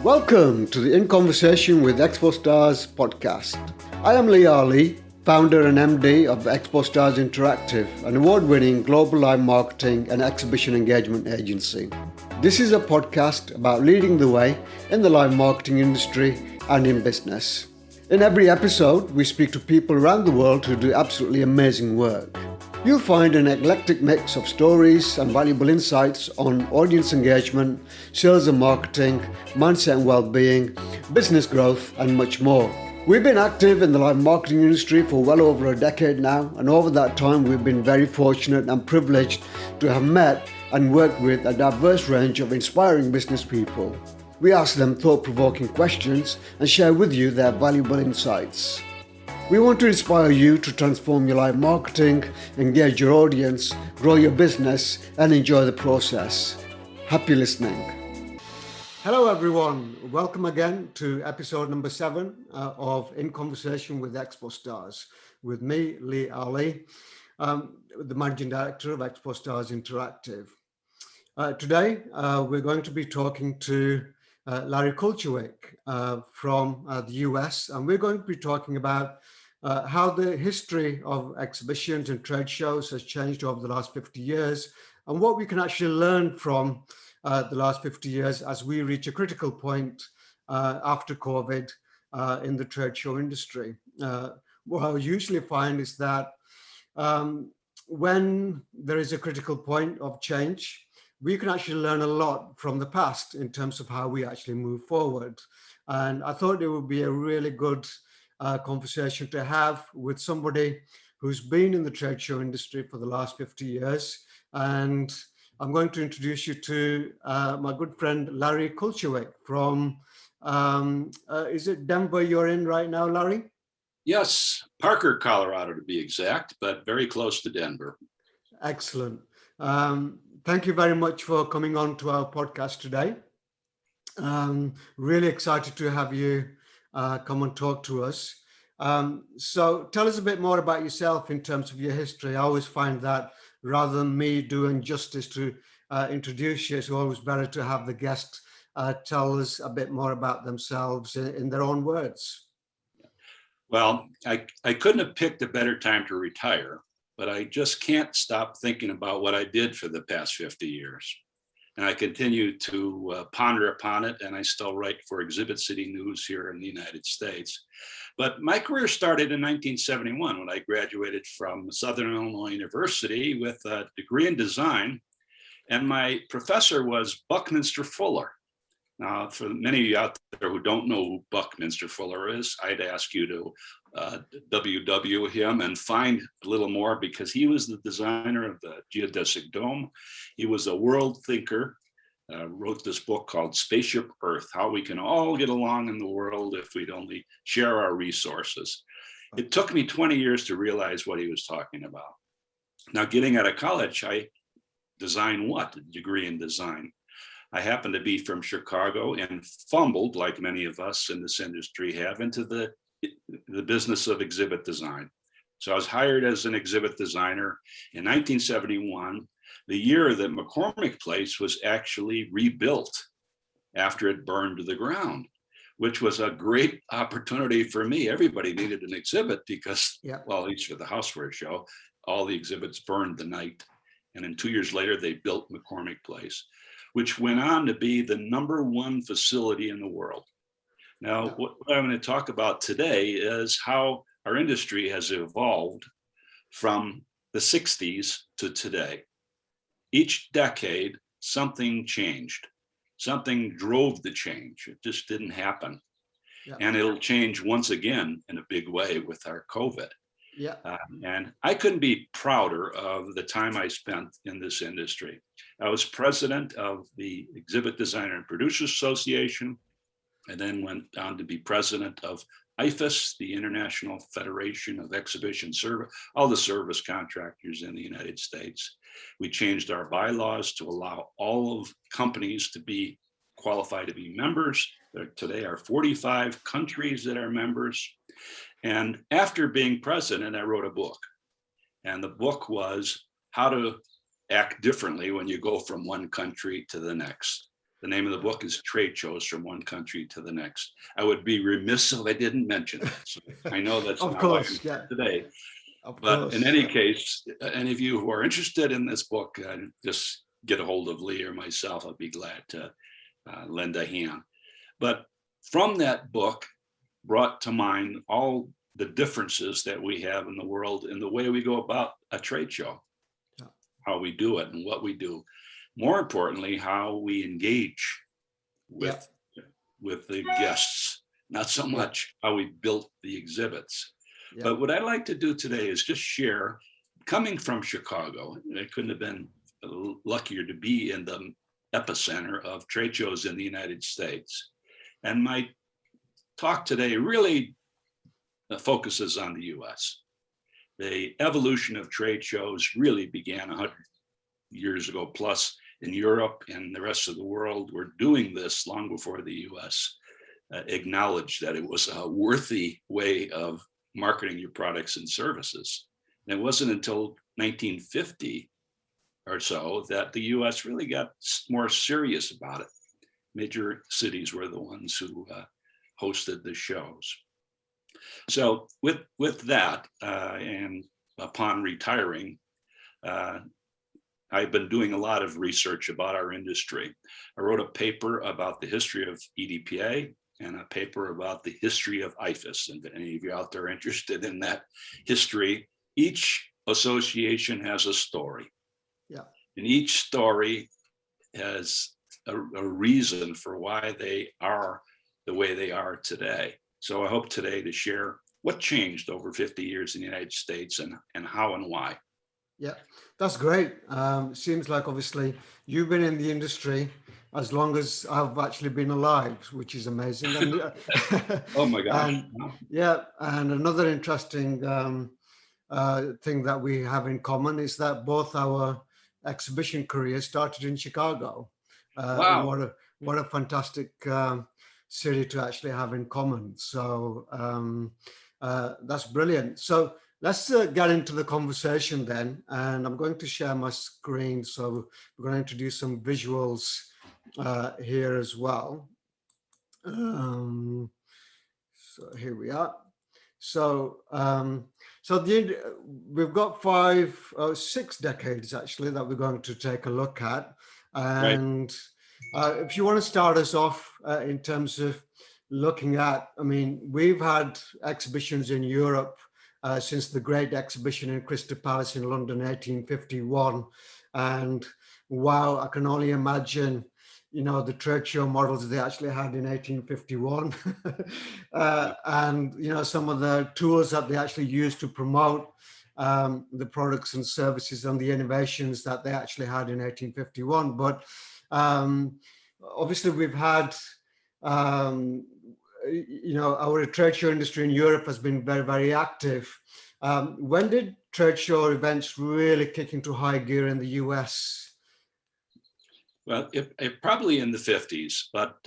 Welcome to the In Conversation with Expostars podcast. I am Lee Ali, founder and MD of Expostars Interactive, an award-winning global live marketing and exhibition engagement agency. This is a podcast about leading the way in the live marketing industry and in business. In every episode, we speak to people around the world who do absolutely amazing work. You'll find an eclectic mix of stories and valuable insights on audience engagement, sales and marketing, mindset and well-being, business growth, and much more. We've been active in the live marketing industry for well over a decade now, and over that time we've been very fortunate and privileged to have met and worked with a diverse range of inspiring business people. We ask them thought-provoking questions and share with you their valuable insights. We want to inspire you to transform your live marketing, engage your audience, grow your business, and enjoy the process. Happy listening. Hello everyone, welcome again to episode number 7 of In Conversation with Expostars, with me, Lee Ali, the Managing Director of Expostars Interactive. Today, we're going to be talking to Larry Kulchawik from the US, and we're going to be talking about how the history of exhibitions and trade shows has changed over the last 50 years and what we can actually learn from the last 50 years as we reach a critical point after COVID in the trade show industry. What I usually find is that when there is a critical point of change, we can actually learn a lot from the past in terms of how we actually move forward. And I thought it would be a really good conversation to have with somebody who's been in the trade show industry for the last 50 years. And I'm going to introduce you to my good friend, Larry Kulchawik from, is it Denver you're in right now, Larry? Yes, Parker, Colorado to be exact, but very close to Denver. Excellent. Thank you very much for coming on to our podcast today. Really excited to have you come and talk to us. So tell us a bit more about yourself in terms of your history. I always find that rather than me doing justice to introduce you, it's always better to have the guest tell us a bit more about themselves in their own words. Well, I couldn't have picked a better time to retire, but I just can't stop thinking about what I did for the past 50 years. And I continue to ponder upon it, and I still write for Exhibit City News here in the United States. But my career started in 1971 when I graduated from Southern Illinois University with a degree in design, and my professor was Buckminster Fuller. Now, for many of you out there who don't know who Buckminster Fuller is, I'd ask you to WW him and find a little more, because he was the designer of the geodesic dome. He was a world thinker, wrote this book called Spaceship Earth, How We Can All Get Along in the World If We'd Only Share Our Resources. It took me 20 years to realize what he was talking about. Now, getting out of college, I designed what? A degree in design. I happened to be from Chicago and fumbled, like many of us in this industry have, into the business of exhibit design. So I was hired as an exhibit designer in 1971, the year that McCormick Place was actually rebuilt after it burned to the ground, which was a great opportunity for me. Everybody needed an exhibit because, well, at least for the houseware show, all the exhibits burned the night. And then 2 years later, they built McCormick Place, which went on to be the #1 facility in the world. Now, what I'm going to talk about today is how our industry has evolved from the 60s to today. Each decade, something changed. Something drove the change. It just didn't happen. And it'll change once again in a big way with our COVID. And I couldn't be prouder of the time I spent in this industry. I was president of the Exhibit Designer and Producers Association, and then went on to be president of IFES, the International Federation of Exhibition Service, all the service contractors in the United States. We changed our bylaws to allow all of companies to be qualified to be members. There today are 45 countries that are members. And after being president, I wrote a book. And the book was How to Act Differently When You Go From One Country to the Next. The name of the book is Tradeshows from One Country to the Next. I would be remiss if I didn't mention it. So I know that's Of not why I'm course, here yeah, today. of But in course. any case, any of you who are interested in this book, just get a hold of Lee or myself. I'll be glad to lend a hand. But from that book brought to mind all the differences that we have in the world in the way we go about a trade show, Yeah. how we do it and what we do. More importantly, how we engage with, with the guests, not so much how we built the exhibits. Yeah. But what I'd like to do today is just share, coming from Chicago, I couldn't have been luckier to be in the epicenter of trade shows in the United States. And my talk today really focuses on the US. The evolution of trade shows really began 100 years ago plus in Europe, and the rest of the world were doing this long before the US acknowledged that it was a worthy way of marketing your products and services. And it wasn't until 1950 or so that the US really got more serious about it. Major cities were the ones who hosted the shows. So with that, and upon retiring, I've been doing a lot of research about our industry. I wrote a paper about the history of EDPA and a paper about the history of IFES. And if any of you out there are interested in that history, each association has a story. Yeah. And each story has a reason for why they are the way they are today. So I hope today to share what changed over 50 years in the United States and how and why. Yeah, that's great. Seems like obviously you've been in the industry as long as I've actually been alive, which is amazing. And, oh my gosh. And, yeah, and another interesting thing that we have in common is that both our exhibition careers started in Chicago. Wow. What a fantastic city to actually have in common. So that's brilliant. So let's get into the conversation then, and I'm going to share my screen. So we're going to introduce some visuals here as well. So here we are. So we've got 6 decades actually that we're going to take a look at, and if you want to start us off in terms of looking at, I mean, we've had exhibitions in Europe since the Great Exhibition in Crystal Palace in London, 1851. And wow, I can only imagine, you know, the trade show models they actually had in 1851. And, you know, some of the tools that they actually used to promote the products and services and the innovations that they actually had in 1851. But obviously we've had, you know, our trade show industry in Europe has been very, very active. When did trade show events really kick into high gear in the US? Well, it probably in the 50s, but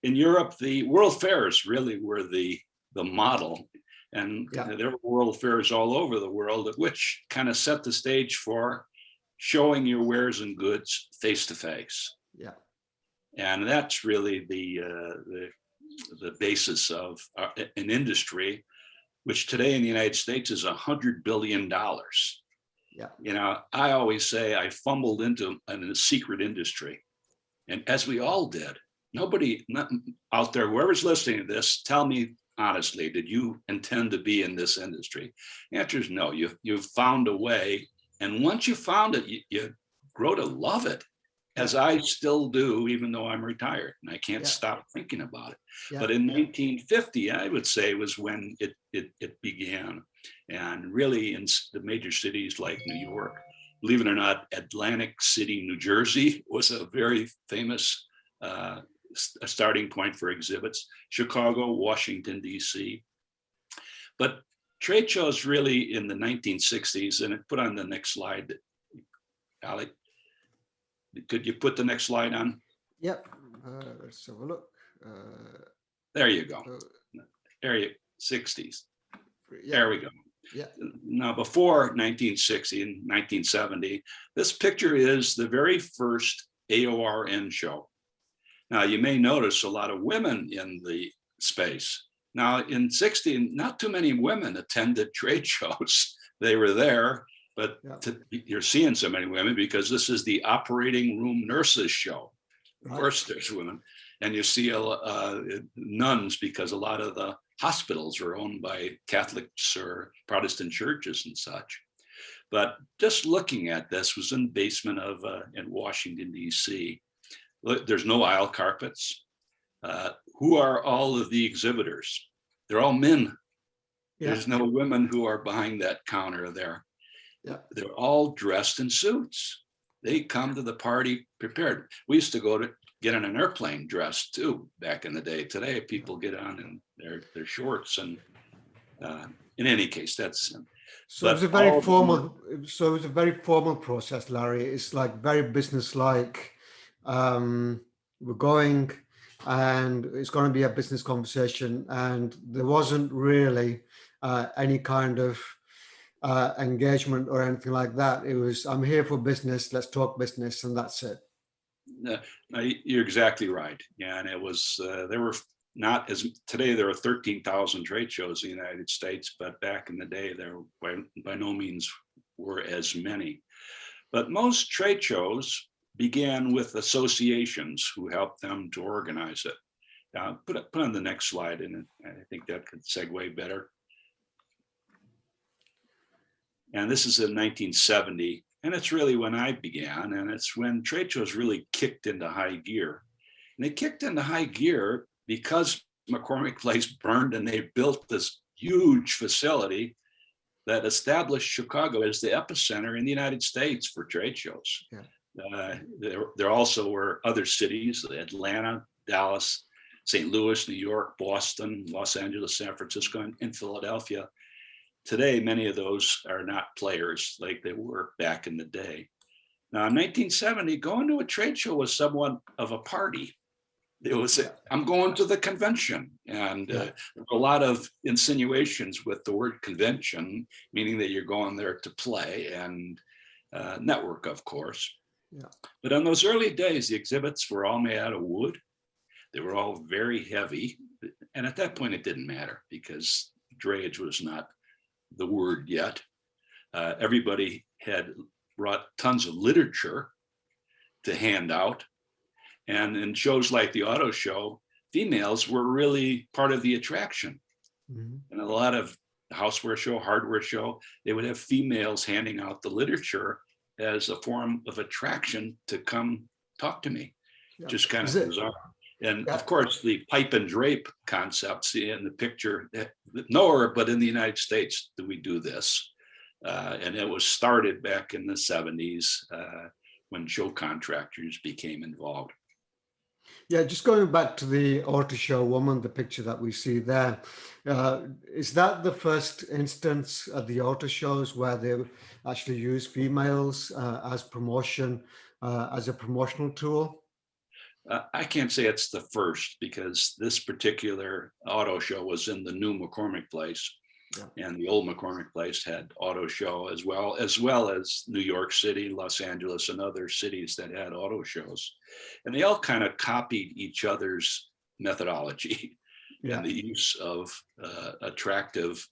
in Europe, the world fairs really were the model. And there were world fairs all over the world, which kind of set the stage for showing your wares and goods face to face. Yeah. And that's really the basis of an industry, which today in the United States is $100 billion. Yeah. You know, I always say I fumbled into a secret industry, and as we all did. Nobody out there, whoever's listening to this, tell me honestly, did you intend to be in this industry? The answer is no. You've found a way, and once you found it, you grow to love it, as I still do, even though I'm retired, and I can't stop thinking about it. But in 1950, I would say, was when it began. And really in the major cities like New York, believe it or not, Atlantic City, New Jersey was a very famous starting point for exhibits. Chicago, Washington, DC. But trade shows really in the 1960s, and put on the next slide, Ali. Could you put the next slide on? Yep. Let's have a look. There you go. There you 60s. There we go. Yeah. Now, before 1960 and 1970, this picture is the very first AORN show. Now, you may notice a lot of women in the space. Now, in 60, not too many women attended trade shows. They were there, but you're seeing so many women because this is the operating room nurses show. Of course, there's women. And you see nuns because a lot of the hospitals are owned by Catholics or Protestant churches and such. But just looking at this was in the basement of in Washington, D.C. Look, there's no aisle carpets. Who are all of the exhibitors? They're all men. There's no women who are behind that counter there. They're all dressed in suits. They come to the party prepared. We used to go to get on an airplane dressed too back in the day. Today, people get on in their shorts. And in any case, that's. So it was a very formal. So it was a very formal process, Larry. It's like very business-like. We're going, and it's going to be a business conversation, and there wasn't really any kind of engagement or anything like that. It was, I'm here for business, let's talk business, and that's it. You're exactly right. Yeah, and it was, there were not as, today there are 13,000 trade shows in the United States, but back in the day, there by no means were as many. But most trade shows began with associations who helped them to organize it. Put on the next slide, and I think that could segue better. And this is in 1970, and it's really when I began, and it's when trade shows really kicked into high gear. And they kicked into high gear because McCormick Place burned, and they built this huge facility that established Chicago as the epicenter in the United States for trade shows. There also were other cities, Atlanta, Dallas, St. Louis, New York, Boston, Los Angeles, San Francisco, and Philadelphia. Today, many of those are not players like they were back in the day. Now, in 1970, going to a trade show was somewhat of a party. It was, I'm going to the convention, and a lot of insinuations with the word convention, meaning that you're going there to play and network, of course. But on those early days, the exhibits were all made out of wood. They were all very heavy. And at that point, it didn't matter because drayage was not the word yet. Everybody had brought tons of literature to hand out. And in shows like the auto show, females were really part of the attraction. And a lot of houseware show, hardware show, they would have females handing out the literature as a form of attraction to come talk to me. Just kind of bizarre. And of course, the pipe and drape concepts in the picture, nowhere but in the United States do we do this. And it was started back in the 70s when show contractors became involved. Yeah, just going back to the auto show woman, the picture that we see there, is that the first instance of the auto shows where they actually use females as promotion, as a promotional tool? I can't say it's the first because this particular auto show was in the new McCormick Place. And the old McCormick Place had auto show as well as New York City, Los Angeles, and other cities that had auto shows. And they all kind of copied each other's methodology and the use of attractive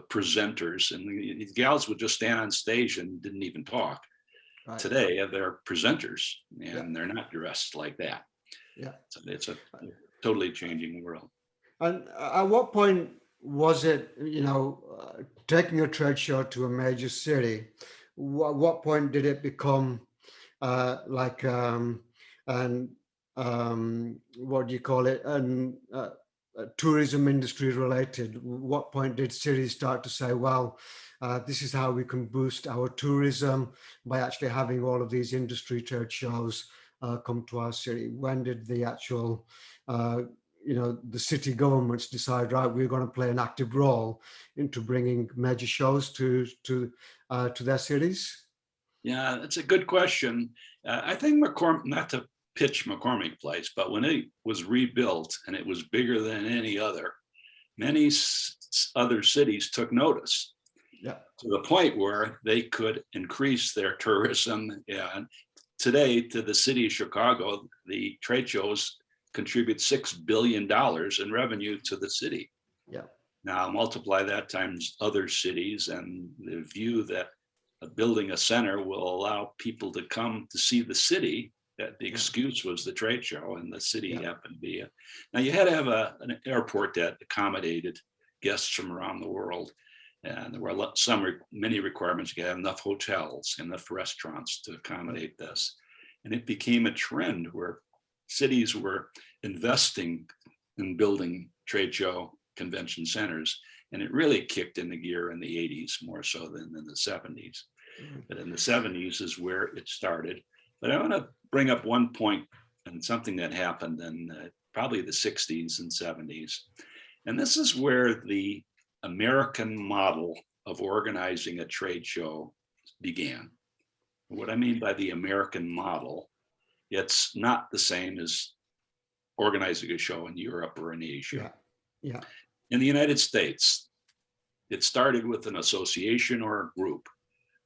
presenters. And the gals would just stand on stage and didn't even talk. Today, they're presenters and they're not dressed like that. So it's a totally changing world. And at what point was it, taking a trade show to a major city? What point did it become what do you call it, and tourism industry related? What point did cities start to say, well, this is how we can boost our tourism by actually having all of these industry trade shows come to our city? When did the actual the city governments decide, right, we're going to play an active role into bringing major shows to their cities? Yeah, that's a good question. I think McCormick, not to pitch McCormick Place, but when it was rebuilt and it was bigger than any other, many other cities took notice. To the point where they could increase their tourism and today to the city of Chicago, the trade shows contribute $6 billion in revenue to the city. Yeah. Now multiply that times other cities, and the view that building a center will allow people to come to see the city. That the excuse was the trade show, and the city happened to be. Now you had to have an airport that accommodated guests from around the world, and there were many requirements. You had enough hotels, enough restaurants to accommodate this, and it became a trend where cities were investing in building trade show convention centers, and it really kicked into gear in the 80s more so than in the 70s. But in the 70s is where it started. But I want to bring up one point and something that happened in probably the 60s and 70s. And this is where the American model of organizing a trade show began. What I mean by the American model, it's not the same as organizing a show in Europe or in Asia. Yeah. In the United States, it started with an association or a group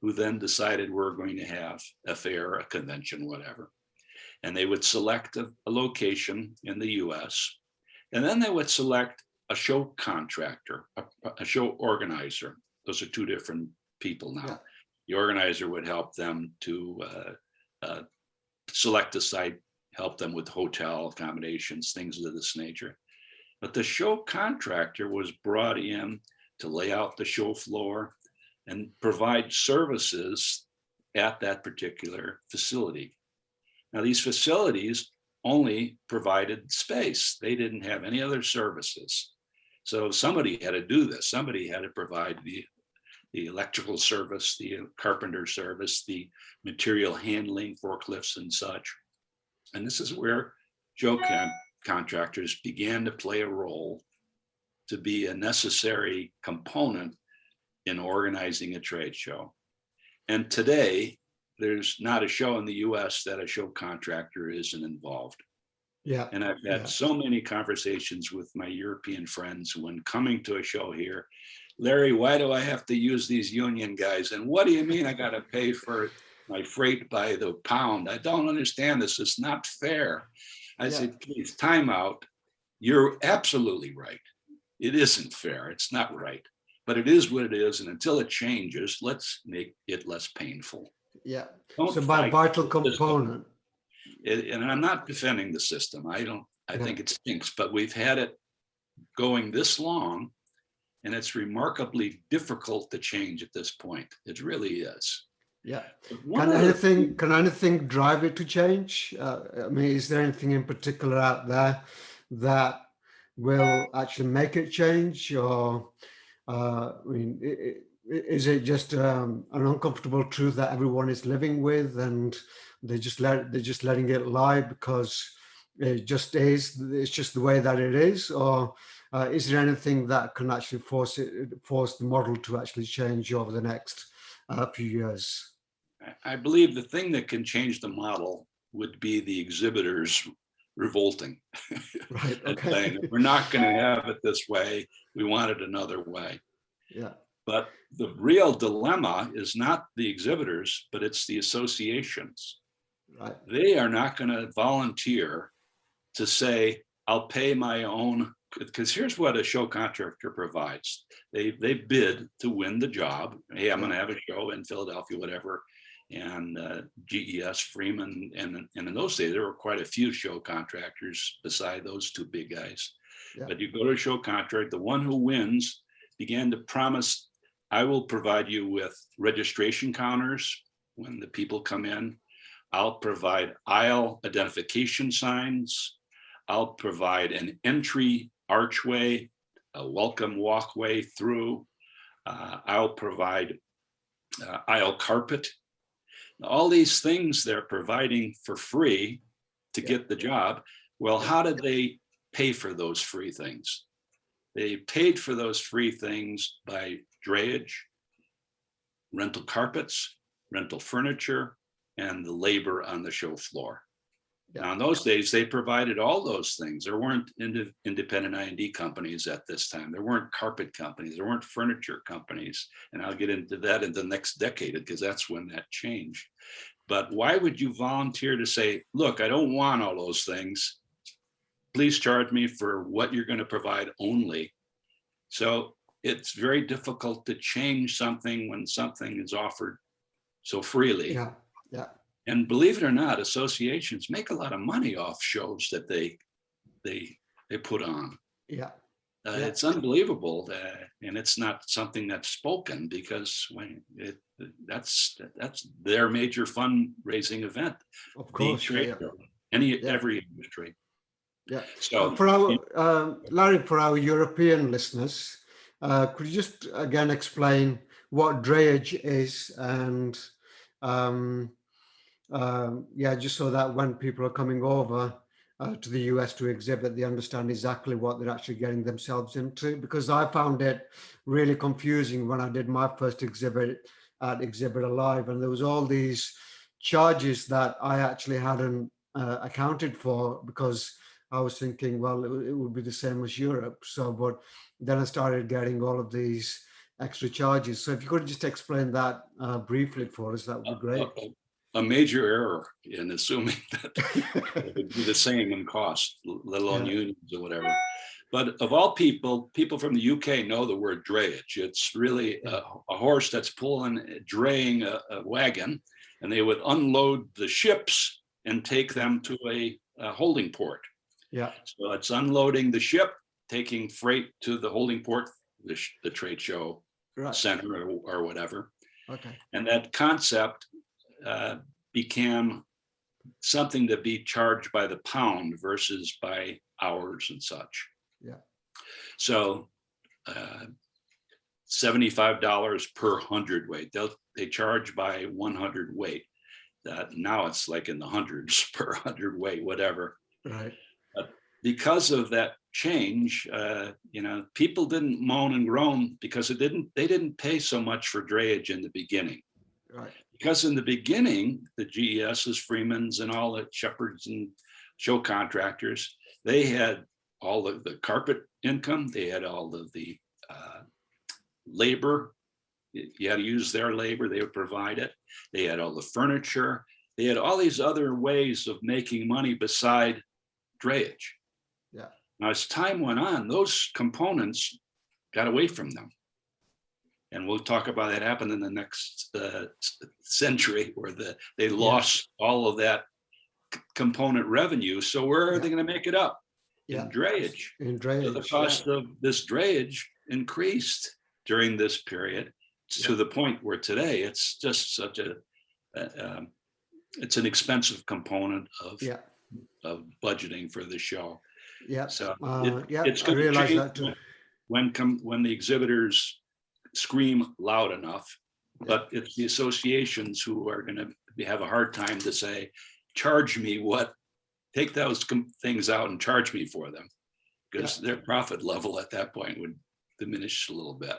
who then decided we're going to have a fair, a convention, whatever. And they would select a location in the US, and then they would select a show contractor, a show organizer. Those are two different people now. Yeah. The organizer would help them to select a site, help them with hotel accommodations, things of this nature. But the show contractor was brought in to lay out the show floor and provide services at that particular facility. Now, these facilities only provided space. They didn't have any other services. So somebody had to do this. Somebody had to provide the electrical service, the carpenter service, the material handling, forklifts and such. And this is where show contractors began to play a role to be a necessary component in organizing a trade show. And today, there's not a show in the US that a show contractor isn't involved. Yeah. And I've had so many conversations with my European friends when coming to a show here. Larry, why do I have to use these union guys? And what do you mean I got to pay for my freight by the pound? I don't understand this. It's not fair. I said, please, time out. You're absolutely right. It isn't fair. It's not right. But it is what it is. And until it changes, let's make it less painful. Yeah. Don't so by vital component. And I'm not defending the system. I think it stinks, but we've had it going this long, and it's remarkably difficult to change at this point. It really is. Yeah. Can anything drive it to change? I mean, is there anything in particular out there that will actually make it change, or I mean, is it just an uncomfortable truth that everyone is living with, and they're just letting it lie because it just is? It's just the way that it is, or is there anything that can actually force the model to actually change over the next few years? I believe the thing that can change the model would be the exhibitors revolting. Right. And Okay. saying, we're not going to have it this way. We want it another way. Yeah. But the real dilemma is not the exhibitors, but it's the associations. Right. They are not going to volunteer to say, I'll pay my own, because here's what a show contractor provides. They bid to win the job. Hey, I'm going to have a show in Philadelphia, whatever. And GES, Freeman, and in those days, there were quite a few show contractors beside those two big guys. Yeah. But you go to a show contract, the one who wins began to promise, I will provide you with registration counters when the people come in. I'll provide aisle identification signs. I'll provide an entry archway, a welcome walkway through. I'll provide aisle carpet. All these things they're providing for free to get the job. Well, how did they pay for those free things? They paid for those free things by drayage, rental carpets, rental furniture, and the labor on the show floor. Now, in those days, they provided all those things. There weren't independent I&D companies at this time. There weren't carpet companies. There weren't furniture companies. And I'll get into that in the next decade, because that's when that changed. But why would you volunteer to say, look, I don't want all those things. Please charge me for what you're going to provide only. So it's very difficult to change something when something is offered so freely. Yeah, yeah. And believe it or not, associations make a lot of money off shows that they put on. Yeah. It's unbelievable, and it's not something that's spoken, because that's their major fundraising event. Of course, trade yeah. show, every industry. Yeah. So for our Larry, for our European listeners, could you just again explain what drayage is, and just so that when people are coming over to the US to exhibit, they understand exactly what they're actually getting themselves into? Because I found it really confusing when I did my first exhibit at Exhibit Alive, and there was all these charges that I actually hadn't accounted for, because I was thinking, well, it would be the same as Europe. So, but then I started getting all of these extra charges. So if you could just explain that briefly for us, that would be great. A major error in assuming that it would be the same in cost, let alone unions or whatever. But of all people from the UK know the word drayage. It's really a horse that's draying a wagon, and they would unload the ships and take them to a holding port. Yeah. So it's unloading the ship, taking freight to the holding port, the trade show center or whatever. Okay. And that concept became something to be charged by the pound versus by hours and such. Yeah. So $75 per hundredweight. They charge by 100 weight. Now it's like in the hundreds per hundredweight, whatever. Right. Because of that change, people didn't moan and groan, because they didn't pay so much for drayage in the beginning. Right. Because in the beginning, the GESs, Freemans, and all the Shepherds and show contractors, they had all of the carpet income, they had all of the labor. You had to use their labor, they would provide it. They had all the furniture. They had all these other ways of making money beside drayage. Yeah. Now, as time went on, those components got away from them. And we'll talk about that happened in the next century, where they lost all of that component revenue. So where are they going to make it up? In drayage. In drayage. So the cost of this drayage increased during this period to the point where today it's just such it's an expensive component of budgeting for the show. Yeah. So it's going to change that too. When the exhibitors scream loud enough, but it's the associations who are going to have a hard time to say, charge me take those things out and charge me for them, because their profit level at that point would diminish a little bit.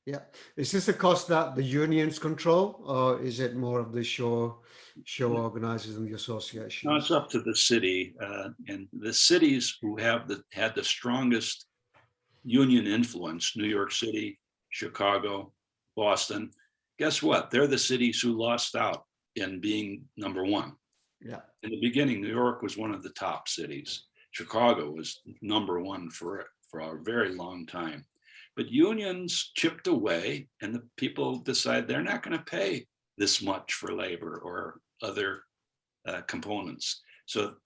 Yeah. Is this a cost that the unions control, or is it more of the show organizers and the associations? No, it's up to the city, and the cities who had the strongest union influence, New York City, Chicago, Boston. Guess what? They're the cities who lost out in being number one. Yeah. In the beginning, New York was one of the top cities. Chicago was number one for a very long time. But unions chipped away, and the people decide they're not going to pay this much for labor or other components. So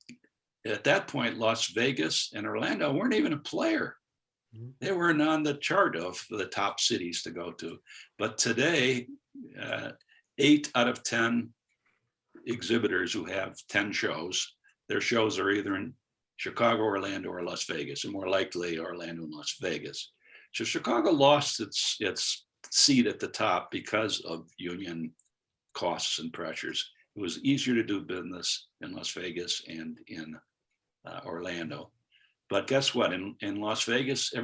at that point, Las Vegas and Orlando weren't even a player. They weren't on the chart of the top cities to go to. But today, 8 out of 10 exhibitors who have 10 shows, their shows are either in Chicago, Orlando, or Las Vegas, and more likely Orlando and Las Vegas. So Chicago lost its seat at the top because of union costs and pressures. It was easier to do business in Las Vegas and in Orlando. But guess what? In Las Vegas, a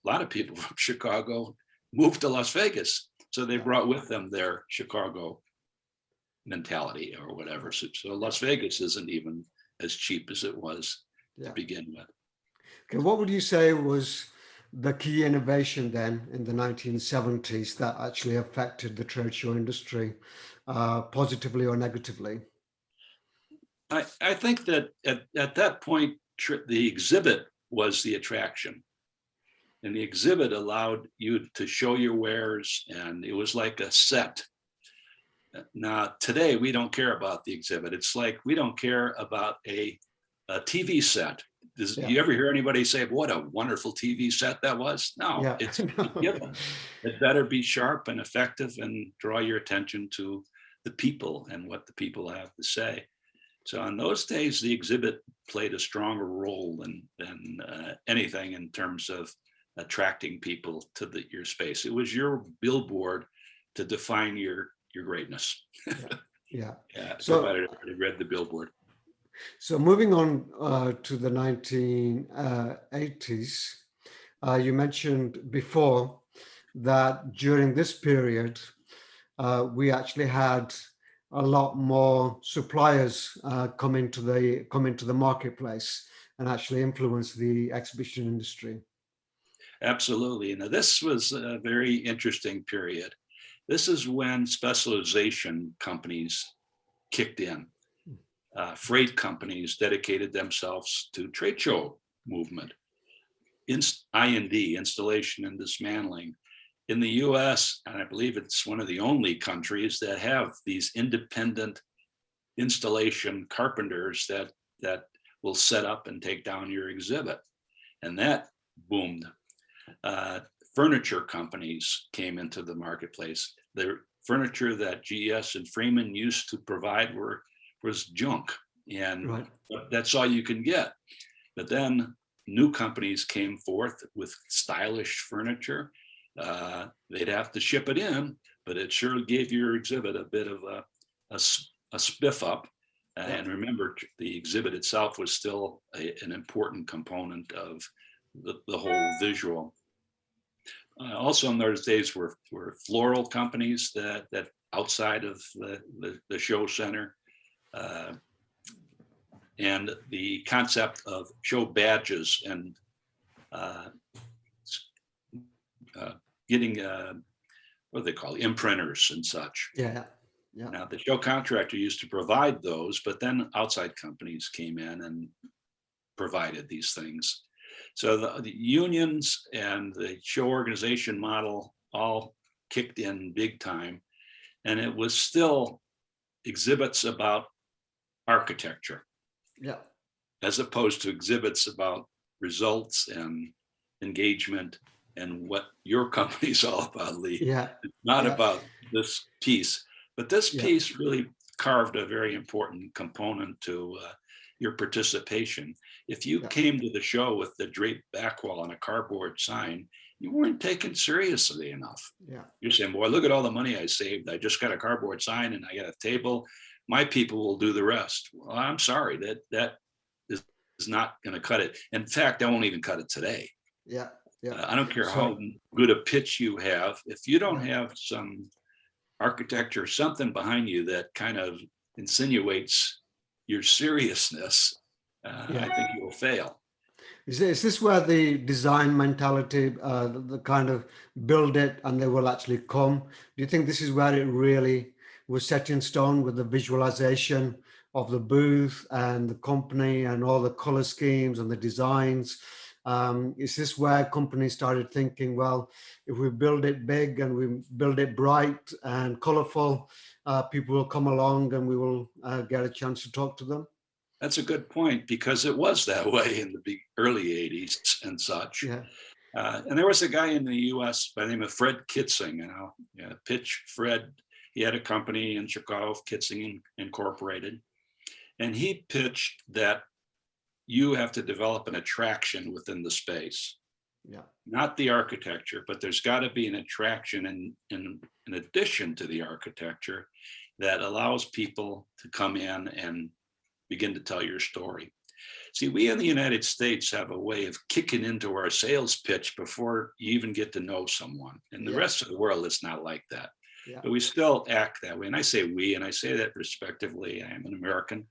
lot of people from Chicago moved to Las Vegas. So they brought with them their Chicago mentality or whatever. So Las Vegas isn't even as cheap as it was to begin with. Okay, what would you say was the key innovation then in the 1970s that actually affected the trade show industry? positively or negatively? I think that at that point, the exhibit was the attraction. And the exhibit allowed you to show your wares, and it was like a set. Now, today, we don't care about the exhibit. It's like we don't care about a TV set. Yeah. You ever hear anybody say, what a wonderful TV set that was? No, Yeah. it's a given. It better be sharp and effective and draw your attention to the people and what the people have to say. So in those days, the exhibit played a stronger role than anything in terms of attracting people to your space. It was your billboard to define your greatness. Yeah. Yeah, So, provided I read the billboard. so moving on to the 1980s, you mentioned before that during this period, we actually had a lot more suppliers come into the marketplace and actually influence the exhibition industry. Absolutely. Now, this was a very interesting period. This is when specialization companies kicked in. Freight companies dedicated themselves to trade show movement, I&D, installation and dismantling. In the US, and I believe it's one of the only countries that have these independent installation carpenters that will set up and take down your exhibit. And that boomed. Furniture companies came into the marketplace. The furniture that GS and Freeman used to provide was junk, and Right. that's all you can get. But then new companies came forth with stylish furniture. They'd have to ship it in, but it sure gave your exhibit a bit of a spiff up. And remember, the exhibit itself was still an important component of the whole visual. Also in those days were floral companies that outside of the show center. And the concept of show badges and getting what do they call imprinters and such. Yeah. Yeah. Now the show contractor used to provide those, but then outside companies came in and provided these things. So the unions and the show organization model all kicked in big time, and it was still exhibits about architecture. Yeah. As opposed to exhibits about results and engagement and what your company's all about, Lee. Yeah. It's not Yeah. about this piece, but this Yeah. piece really carved a very important component to your participation. If you came to the show with the draped back wall and a cardboard sign, you weren't taken seriously enough. Yeah. You're saying, boy, look at all the money I saved. I just got a cardboard sign and I got a table. My people will do the rest. Well, I'm sorry, that is not going to cut it. In fact, I won't even cut it today. Yeah. Yeah. I don't care how good a pitch you have. If you don't have some architecture, something behind you that kind of insinuates your seriousness, I think you will fail. Is this where the design mentality, the kind of build it and they will actually come? Do you think this is where it really was set in stone with the visualization of the booth and the company and all the color schemes and the designs? Is this where companies started thinking, well, if we build it big and we build it bright and colorful, people will come along and we will get a chance to talk to them? That's a good point, because it was that way in the early 80s and such. Yeah. And there was a guy in the US by the name of Fred Kitzing, Pitch Fred. He had a company in Chicago, Kitzing Incorporated. And he pitched that you have to develop an attraction within the space. Yeah. Not the architecture, but there's got to be an attraction in addition to the architecture that allows people to come in and begin to tell your story. See, we in the United States have a way of kicking into our sales pitch before you even get to know someone. In the rest of the world, it's not like that. Yeah. But we still act that way. And I say we, and I say that respectively. I am an American.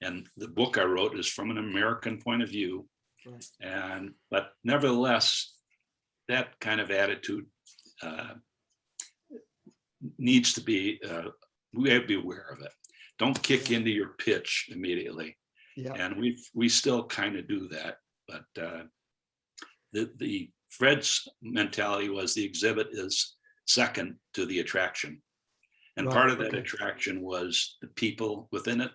And the book I wrote is from an American point of view. Right. But nevertheless, that kind of attitude needs to be we have to be aware of it. Don't kick into your pitch immediately. Yeah. And we still kind of do that. But the Fred's mentality was the exhibit is second to the attraction. And Right, part of that okay. attraction was the people within it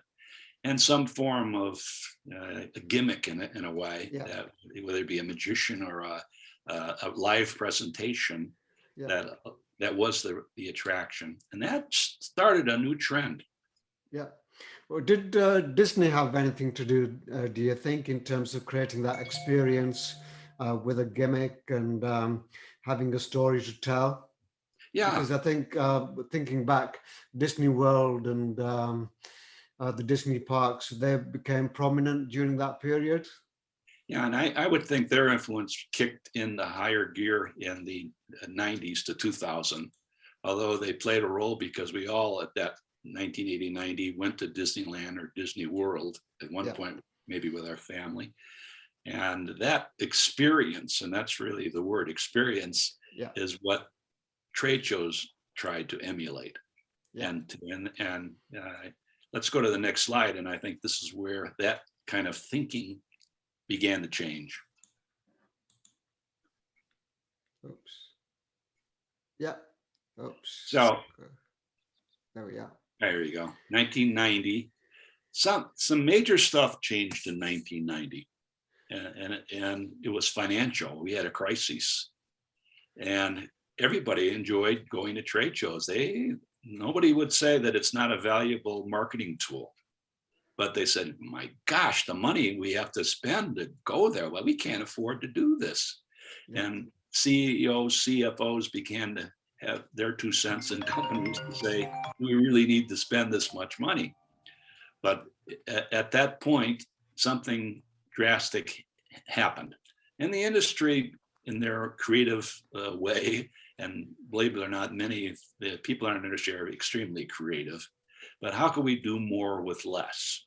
and some form of a gimmick in a way, Yeah. that whether it be a magician or a live presentation, Yeah. that was the attraction. And that started a new trend. Yeah. Well, did Disney have anything to do you think, in terms of creating that experience with a gimmick and having a story to tell? Yeah. Because I think, thinking back, Disney World and the Disney parks, they became prominent during that period. Yeah, and I would think their influence kicked into higher gear in the 90s to 2000, although they played a role because we all at that 1980, 90 went to Disneyland or Disney World at one point, maybe with our family. And that experience, and that's really the word experience, is what trade shows tried to emulate. And let's go to the next slide. And I think this is where that kind of thinking began to change. Oops. Yeah. Oops. So there we are. There you go. 1990. Some major stuff changed in 1990, and it was financial. We had a crisis, and everybody enjoyed going to trade shows. Nobody would say that it's not a valuable marketing tool, but they said, my gosh, the money we have to spend to go there, well, we can't afford to do this. And CEOs, CFOs began to have their 2 cents in companies to say, we really need to spend this much money. But at that point, something drastic happened. And the industry, in their creative way, and believe it or not, many of the people in our industry are extremely creative, but how can we do more with less?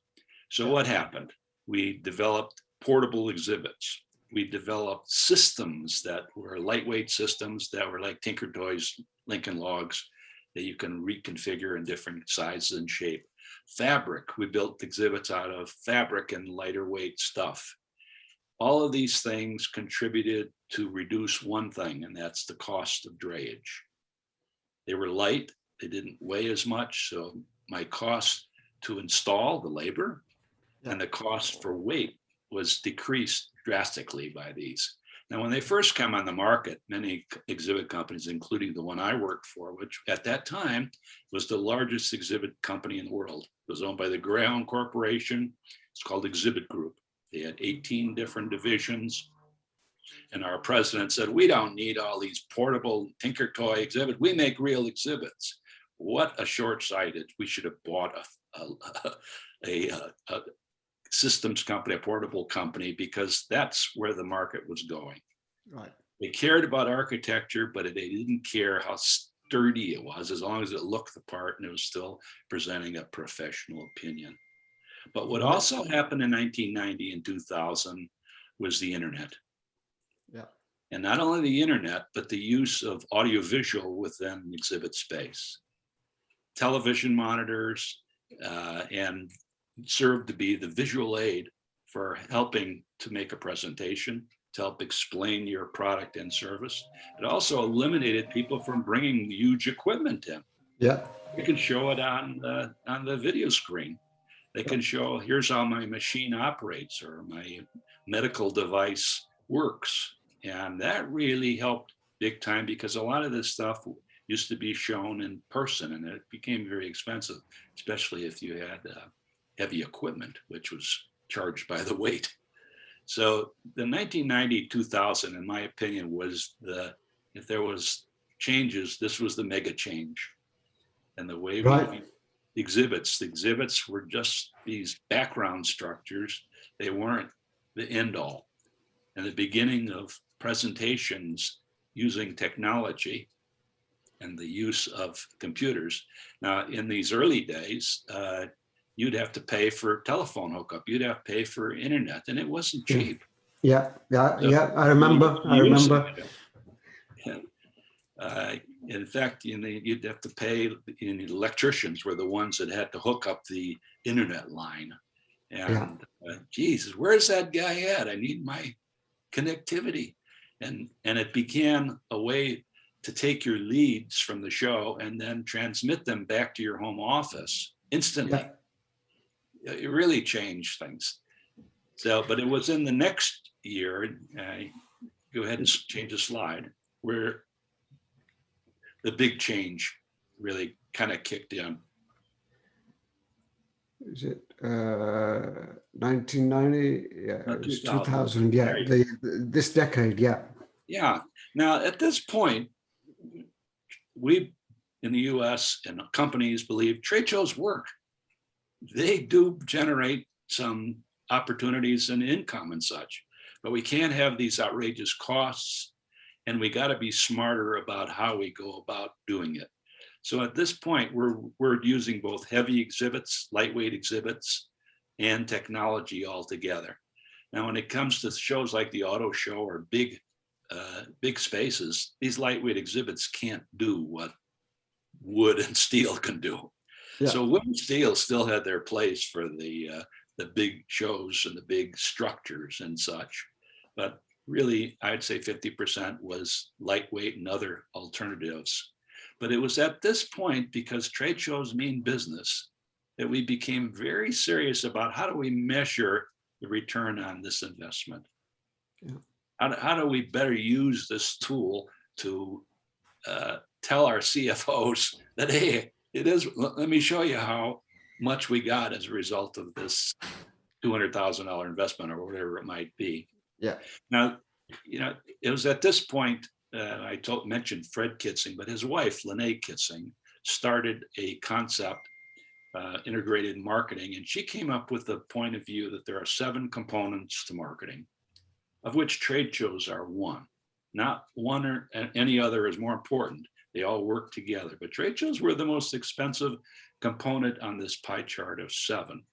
So what happened? We developed portable exhibits. We developed systems that were lightweight systems that were like Tinker Toys, Lincoln Logs, that you can reconfigure in different sizes and shape. Fabric, we built exhibits out of fabric and lighter weight stuff. All of these things contributed to reduce one thing, and that's the cost of drayage. They were light, they didn't weigh as much, so my cost to install the labor and the cost for weight was decreased drastically by these. Now, when they first came on the market, many exhibit companies, including the one I worked for, which at that time was the largest exhibit company in the world, it was owned by the Greyhound Corporation. It's called Exhibit Group. They had 18 different divisions. And our president said, we don't need all these portable Tinker Toy exhibits. We make real exhibits. What a short-sighted. We should have bought a systems company, a portable company, because that's where the market was going. Right. They cared about architecture, but they didn't care how sturdy it was, as long as it looked the part and it was still presenting a professional opinion. But what also happened in 1990 and 2000 was the internet. Yeah. And not only the internet, but the use of audiovisual within exhibit space. Television monitors and served to be the visual aid for helping to make a presentation, to help explain your product and service. It also eliminated people from bringing huge equipment in. Yeah. You can show it on the video screen. They can show, here's how my machine operates or my medical device works. And that really helped big time, because a lot of this stuff used to be shown in person, and it became very expensive, especially if you had heavy equipment, which was charged by the weight. So the 1990-2000, in my opinion, was if there was changes, this was the mega change. And the way we the exhibits were just these background structures. They weren't the end all. And the beginning of presentations using technology and the use of computers. Now, in these early days, you'd have to pay for telephone hookup. You'd have to pay for internet, and it wasn't cheap. Yeah. So I remember. In fact, you'd have to pay, the electricians were the ones that had to hook up the internet line. Yeah. And Jesus, where's that guy at? I need my connectivity. And it began a way to take your leads from the show and then transmit them back to your home office instantly. Yeah. It really changed things. So, but it was in the next year, go ahead and change the slide, where the big change really kind of kicked in. Is it 1990? Yeah, it was 2000. 2000. Yeah, this decade. Yeah. Yeah. Now, at this point, we in the US and companies believe trade shows work. They do generate some opportunities and income and such, but we can't have these outrageous costs, and we got to be smarter about how we go about doing it. So at this point, we're using both heavy exhibits, lightweight exhibits, and technology all together. Now, when it comes to shows like the auto show or big spaces, these lightweight exhibits can't do what wood and steel can do. Yeah. So wood and steel still had their place for the big shows and the big structures and such, but really, I'd say 50% was lightweight and other alternatives. But it was at this point, because trade shows mean business, that we became very serious about how do we measure the return on this investment. Yeah. How do we better use this tool to tell our CFOs that, hey, let me show you how much we got as a result of this $200,000 investment or whatever it might be. Yeah. Now, it was at this point, I mentioned Fred Kitzing, but his wife, Lene Kitzing, started a concept, integrated marketing, and she came up with the point of view that there are 7 components to marketing, of which trade shows are one. Not one or any other is more important. They all work together, but trade shows were the most expensive component on this pie chart of 7.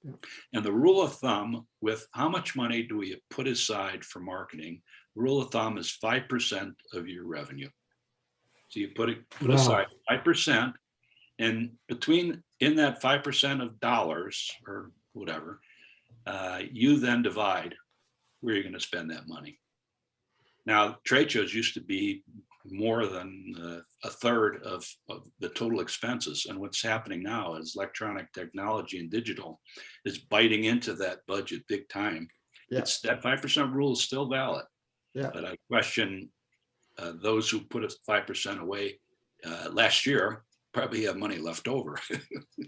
Yeah. And the rule of thumb with how much money do we put aside for marketing, rule of thumb is 5% of your revenue. So you put aside 5%, and in that 5% of dollars or whatever, you then divide where you're going to spend that money. Now, trade shows used to be more than a third of the total expenses. And what's happening now is electronic technology and digital is biting into that budget big time. Yeah. It's that 5% rule is still valid. Yeah. But I question those who put 5% away last year probably have money left over.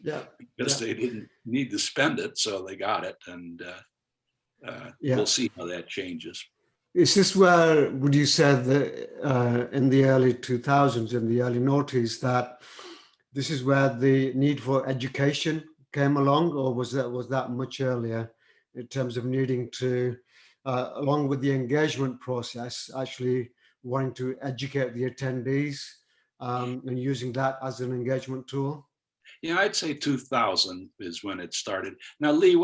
Yeah. Because they didn't need to spend it, so they got it. And we'll see how that changes. Is this where, would you say that in the early 2000s, in the early noughties, that this is where the need for education came along, or was that much earlier in terms of needing to, along with the engagement process, actually wanting to educate the attendees and using that as an engagement tool? Yeah, I'd say 2000 is when it started. Now, Lee,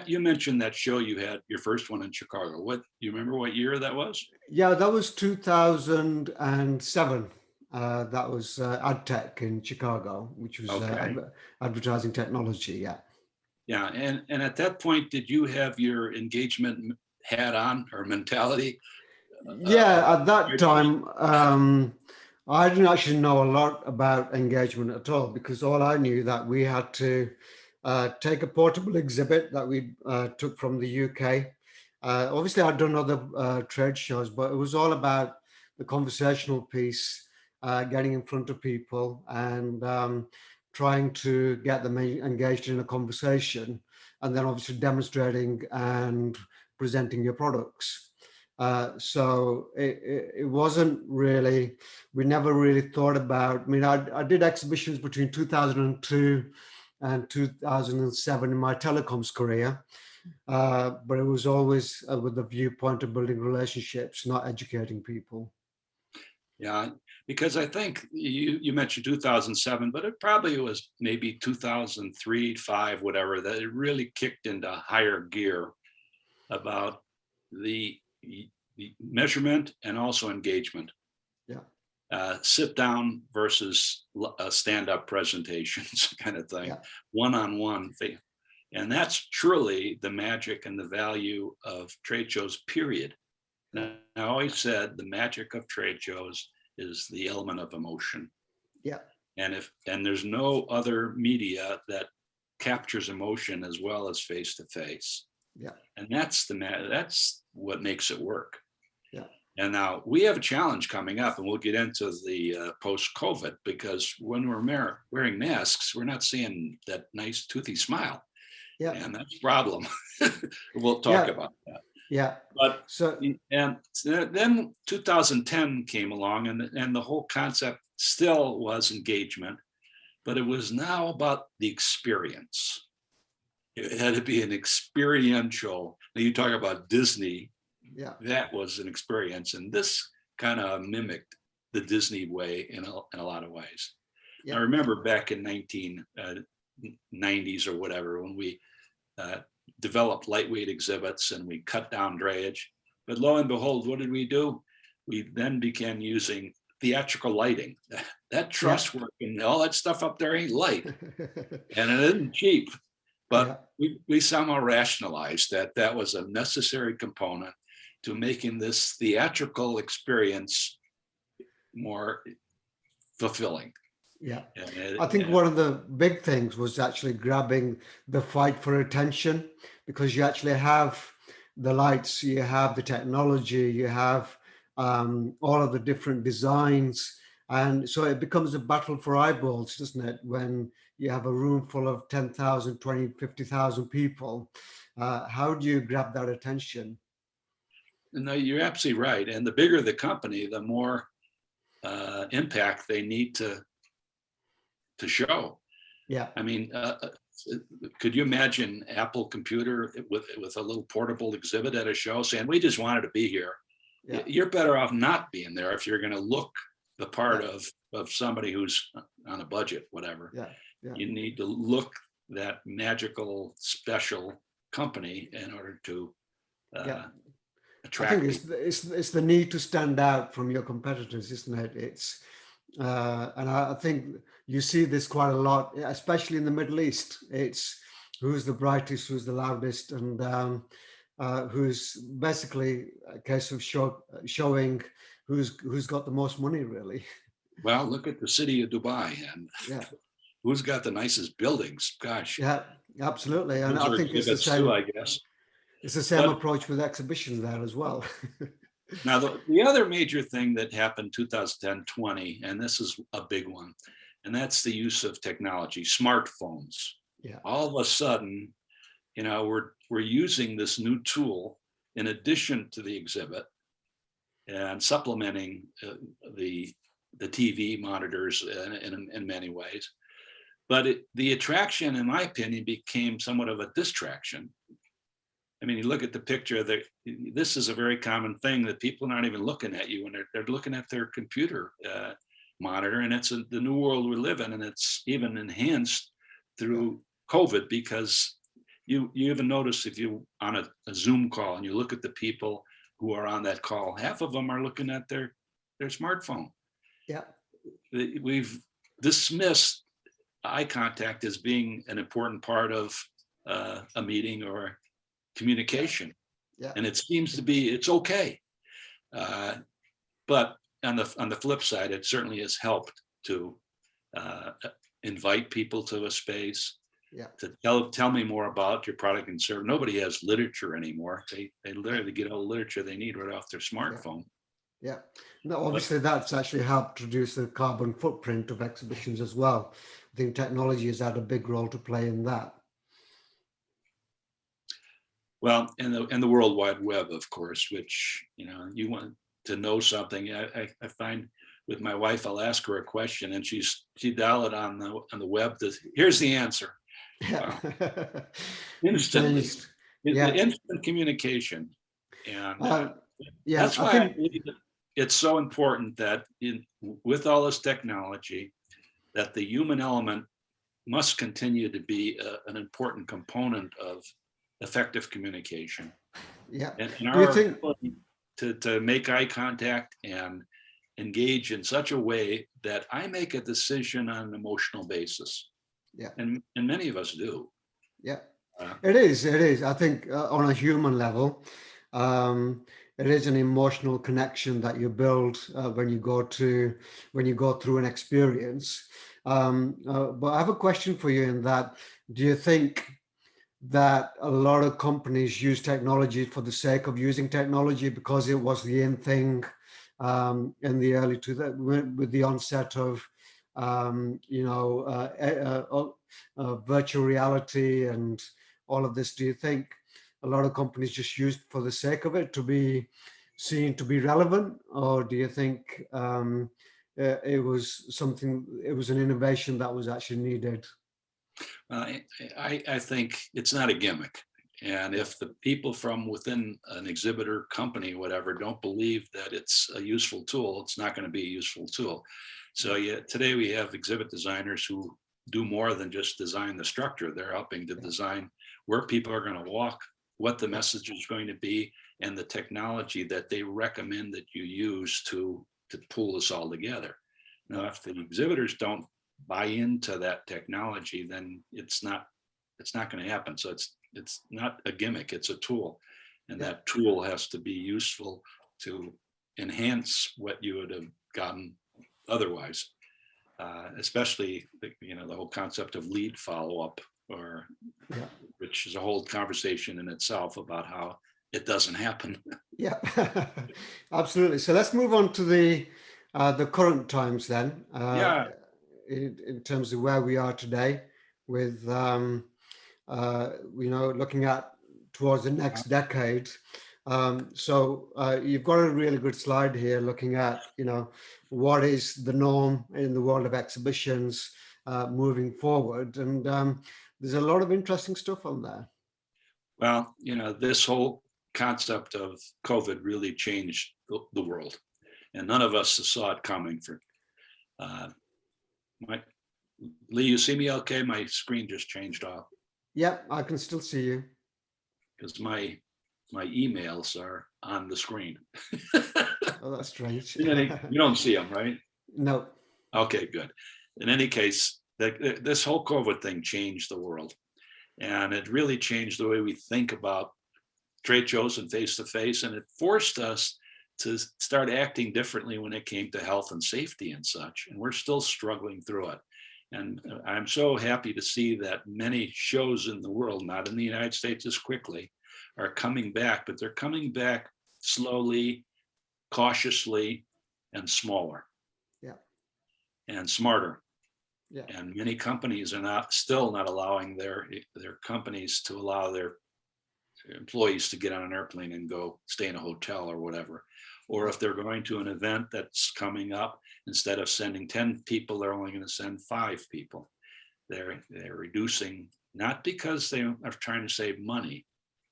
you mentioned that show you had, your first one in Chicago. What, you remember what year that was? Yeah, that was 2007. That was AdTech in Chicago, which was advertising technology. Yeah. Yeah, and at that point, did you have your engagement hat on or mentality? Yeah, at that time, I didn't actually know a lot about engagement at all, because all I knew that we had to take a portable exhibit that we took from the UK. Obviously, I'd done other trade shows, but it was all about the conversational piece, getting in front of people and trying to get them engaged in a conversation, and then obviously demonstrating and presenting your products. So it wasn't really, we never really thought about, I mean, I did exhibitions between 2002 and 2007 in my telecoms career, but it was always with the viewpoint of building relationships, not educating people. Yeah, because I think you mentioned 2007, but it probably was maybe 2003, 5, whatever, that it really kicked into higher gear about the measurement and also engagement. Yeah. sit down versus stand-up presentations kind of thing, Yeah. one-on-one thing. And that's truly the magic and the value of trade shows, period. Now, I always said the magic of trade shows is the element of emotion. Yeah. And there's no other media that captures emotion as well as face to face. Yeah. And that's what makes it work. Yeah. And now we have a challenge coming up, and we'll get into the post-COVID, because when we're wearing masks, we're not seeing that nice toothy smile. Yeah. And that's a problem. We'll talk about that. Yeah. But so and then 2010 came along, and the whole concept still was engagement, but it was now about the experience. It had to be an experiential. Now you talk about Disney. Yeah. That was an experience, and this kind of mimicked the Disney way in a lot of ways. Yeah. I remember back in 1990s or whatever, when we developed lightweight exhibits and we cut down drayage. But lo and behold, what did we do? We then began using theatrical lighting. That truss work and all that stuff up there ain't light, and it isn't cheap. But we somehow rationalized that was a necessary component to making this theatrical experience more fulfilling. Yeah, I think one of the big things was actually grabbing the fight for attention, because you actually have the lights, you have the technology, you have all of the different designs. And so it becomes a battle for eyeballs, doesn't it? When you have a room full of 10,000, 20, 50,000 people, how do you grab that attention? No, you're absolutely right. And the bigger the company, the more impact they need to show. Yeah. I mean, could you imagine Apple Computer with a little portable exhibit at a show saying, we just wanted to be here? Yeah. You're better off not being there if you're going to look the part of somebody who's on a budget, whatever. Yeah. Yeah. You need to look that magical, special company in order to attract. I think it's the need to stand out from your competitors, isn't it? It's and I think you see this quite a lot, especially in the Middle East. It's who's the brightest, who's the loudest, and who's basically a case of showing who's got the most money, really. Well, look at the city of Dubai, and who's got the nicest buildings? Gosh. Yeah, absolutely. And I think it's the same. Too, I guess it's the same approach with exhibitions there as well. Now, the other major thing that happened 2010-20, and this is a big one, and that's the use of technology, smartphones. Yeah. All of a sudden, we're using this new tool in addition to the exhibit and supplementing the TV monitors in many ways. But the attraction, in my opinion, became somewhat of a distraction. I mean, you look at the picture, this is a very common thing, that people aren't even looking at you when they're looking at their computer monitor, and it's the new world we live in, and it's even enhanced through COVID, because you even notice if you on a Zoom call and you look at the people who are on that call, half of them are looking at their smartphone. Yeah. We've dismissed eye contact as being an important part of a meeting or communication. Yeah. And it seems to be, it's okay. But on the flip side, it certainly has helped to invite people to a space, to tell me more about your product and service. Nobody has literature anymore. They literally get all the literature they need right off their smartphone. Yeah. No, obviously that's actually helped reduce the carbon footprint of exhibitions as well. I think technology has had a big role to play in that. Well, and the World Wide Web, of course, which, you want to know something. I find with my wife, I'll ask her a question and she dial it on the web. Here's the answer. Yeah. Instantly. Instant communication. And that's why I believe it's so important that with all this technology, that the human element must continue to be an important component of effective communication. Yeah. And our ability to make eye contact and engage in such a way that I make a decision on an emotional basis. Yeah. And many of us do. Yeah. It is. It is. I think on a human level, it is an emotional connection that you build when you go through an experience. But I have a question for you in that: do you think that a lot of companies use technology for the sake of using technology because it was the in thing in the early 2000s with the onset of virtual reality and all of this? Do you think a lot of companies just used for the sake of it to be seen to be relevant, or do you think it was an innovation that was actually needed? I think it's not a gimmick. And if the people from within an exhibitor company, whatever, don't believe that it's a useful tool, it's not going to be a useful tool. So today we have exhibit designers who do more than just design the structure. They're helping to design where people are going to walk, what the message is going to be, and the technology that they recommend that you use to pull this all together. Now, if the exhibitors don't buy into that technology, then it's not going to happen. So it's not a gimmick, it's a tool. And that tool has to be useful to enhance what you would have gotten otherwise. Especially the whole concept of lead follow-up, which is a whole conversation in itself about how it doesn't happen. Yeah, absolutely. So let's move on to the current times then. In terms of where we are today, with looking at towards the next decade. So you've got a really good slide here looking at what is the norm in the world of exhibitions moving forward, and there's a lot of interesting stuff on there. Well, this whole concept of COVID really changed the world, and none of us saw it coming. Lee, you see me okay? My screen just changed off. Yep, I can still see you. Because my emails are on the screen. Oh, that's strange. You don't see them, right? No. Okay, good. In any case, this whole COVID thing changed the world. And it really changed the way we think about trade shows and face-to-face. And it forced us to start acting differently when it came to health and safety and such. And we're still struggling through it. And I'm so happy to see that many shows in the world, not in the United States as quickly, are coming back, but they're coming back slowly, cautiously, and smaller. Yeah. And smarter. Yeah. And many companies are still not allowing their companies to allow their employees to get on an airplane and go stay in a hotel or whatever. Or if they're going to an event that's coming up, instead of sending 10 people, they're only going to send 5 people. They're reducing, not because they are trying to save money,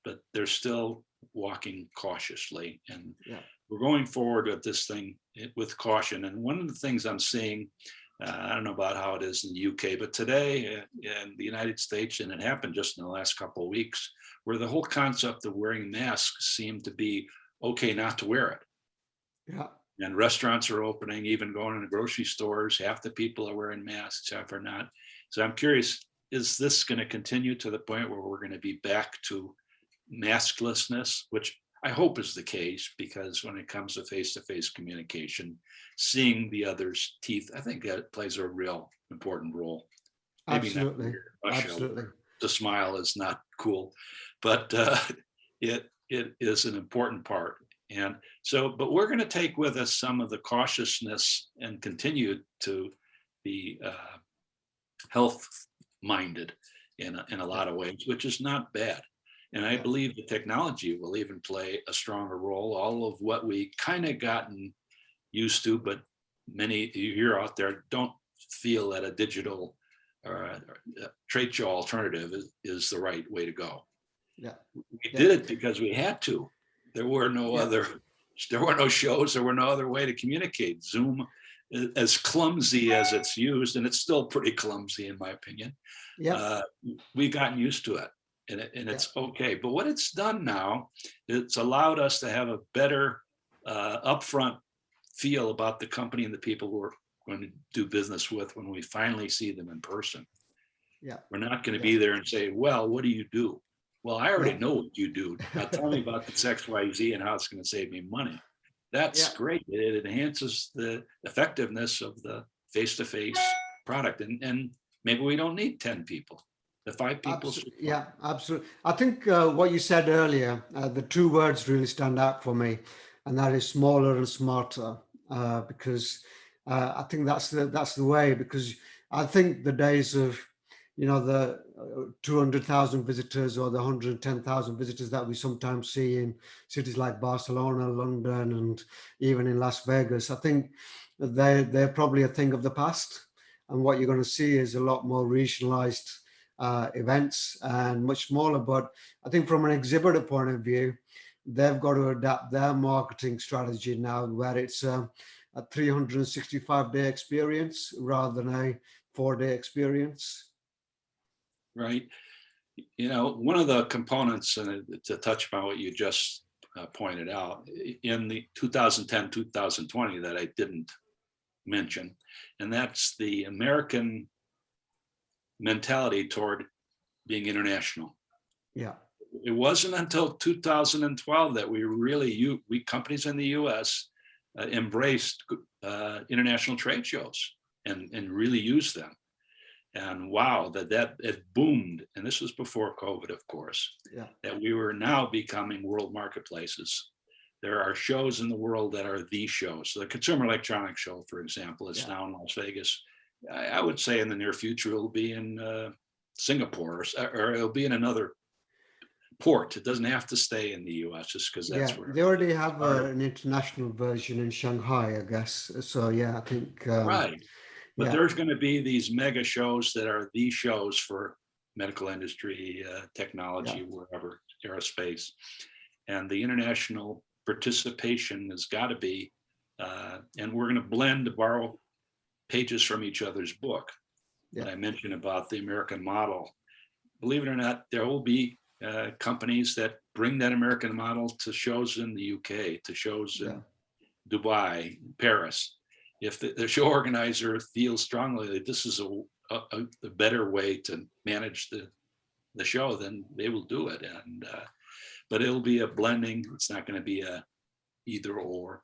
but they're still walking cautiously. And we're going forward with this thing with caution. And one of the things I'm seeing, I don't know about how it is in the UK, but today in the United States, and it happened just in the last couple of weeks, where the whole concept of wearing masks seemed to be okay not to wear it. Yeah. And restaurants are opening, even going into grocery stores. Half the people are wearing masks, half are not. So I'm curious, is this going to continue to the point where we're going to be back to masklessness, which I hope is the case, because when it comes to face-to-face communication, seeing the other's teeth, I think that plays a real important role. Maybe absolutely. Not Absolutely. The smile is not cool, but it is an important part. And so, but we're going to take with us some of the cautiousness and continue to be health-minded in a lot of ways, which is not bad. And I believe the technology will even play a stronger role. All of what we kind of gotten used to, but many you out there don't feel that a digital or a trade show alternative is the right way to go. Yeah, we did it because we had to. There were no shows. There were no other way to communicate. Zoom, as clumsy as it's used, and it's still pretty clumsy in my opinion. Yeah, we've gotten used to it. And it's okay. But what it's done now, it's allowed us to have a better upfront feel about the company and the people we're going to do business with when we finally see them in person. Yeah. We're not going to Yeah. be there and say, well, what do you do? Well, I already Yeah. know what you do. Now tell me about this XYZ and how it's going to save me money. That's Yeah. great. It enhances the effectiveness of the face-to-face product. And maybe we don't need 10 people. The 5 people. Yeah, absolutely. I think what you said earlier, the 2 words really stand out for me, and that is smaller and smarter. Because I think that's the way. Because I think the days of, the 200,000 visitors or the 110,000 visitors that we sometimes see in cities like Barcelona, London, and even in Las Vegas, I think they're probably a thing of the past. And what you're going to see is a lot more regionalized events and much smaller. But I think from an exhibitor point of view, they've got to adapt their marketing strategy now, where it's a 365-day experience rather than a 4-day experience. Right. One of the components, and to touch upon what you just pointed out, in the 2010, 2020 that I didn't mention, and that's the American mentality toward being international. Yeah. It wasn't until 2012 that we companies in the US embraced international trade shows and really used them. And wow, that it boomed. And this was before COVID, of course, Yeah. that we were now becoming world marketplaces. There are shows in the world that are the shows. So the Consumer Electronics Show, for example, is now in Las Vegas. I would say in the near future, it'll be in Singapore or it'll be in another port. It doesn't have to stay in the US just because that's where they already have an international version in Shanghai, I guess. So yeah, I think right. But yeah. there's going to be these mega shows that are the shows for medical industry, technology, wherever, aerospace. And the international participation has got to be, and we're going to blend to borrow pages from each other's book. That I mentioned about the American model. Believe it or not, there will be companies that bring that American model to shows in the UK, to shows in Dubai, Paris. If the show organizer feels strongly that this is a better way to manage the show, then they will do it. And but it'll be a blending. It's not going to be a either or.